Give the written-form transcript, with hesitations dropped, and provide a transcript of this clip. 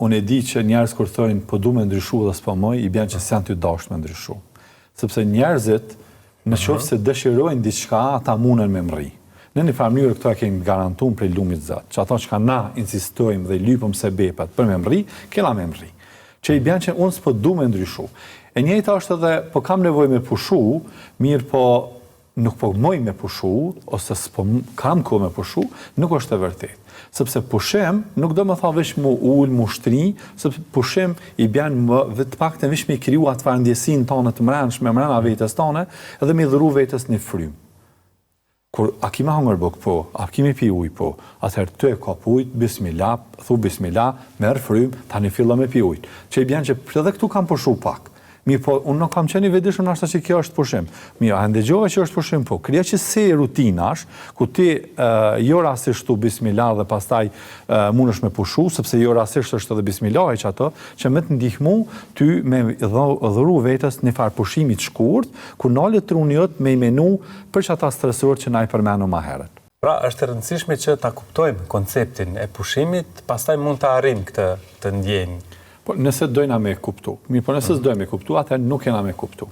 unë e di që njerëz kur thojnë po du me ndryshu dhe s'po moj, I bjen që s'janë ty dasht me ndryshu. Sepse njerëzit, në qoftë se dëshirojnë diçka, ata munen me mri. Në një farë mënyrë këto e kemi garantuar prej lumit Zot, që ato që na insistojmë dhe lypëm sebepet për me mri, kena me mri. Që I bjen që unë s'po du me ndryshu. E njëjta është edhe, po kam nevojë me pushu, mirë po nuk po moj me pushu, ose s'po kam kohë me pushu, nuk është e vërtet. Sepse pushim nuk do më tha veç mu ullë, mu shtri, sepse pushim I bjen më të paktën veç me kriju atë farë ndjesin tonë të mrenshme, mrena vetës tonë, edhe me dhuru vetës një frym. Kur a kime hangër buk po, a kime pi uj po, atëherë të ka pujt, bismillah, thu bismillah, merë frym, tani fillo me pi ujt. Që I bjen që edhe këtu kam pushu pak. Mirë po, unë nuk kam qenë I vedishëm ashtë që kjo është pushim. Mirë, a ndëgjova që është pushim po. Krija që se rutinash, ku ti jo rasisht tu bismillah dhe pastaj mund është me pushu, sepse jo rasisht është edhe bismillah që ato, që me të ndihmu ty me dhuru vetës një farë pushimit shkurt, ku nalet trunjot me I menu për që ata stresor që na I përmenu ma herët. Pra, është rëndësishme që ta kuptojmë konceptin e pushimit, pastaj mund të arrim këtë të ndjenjë. Po nëse dojna me kuptu. Mirë, po nëse s'dojna me kuptu, atëherë nuk kena me kuptu.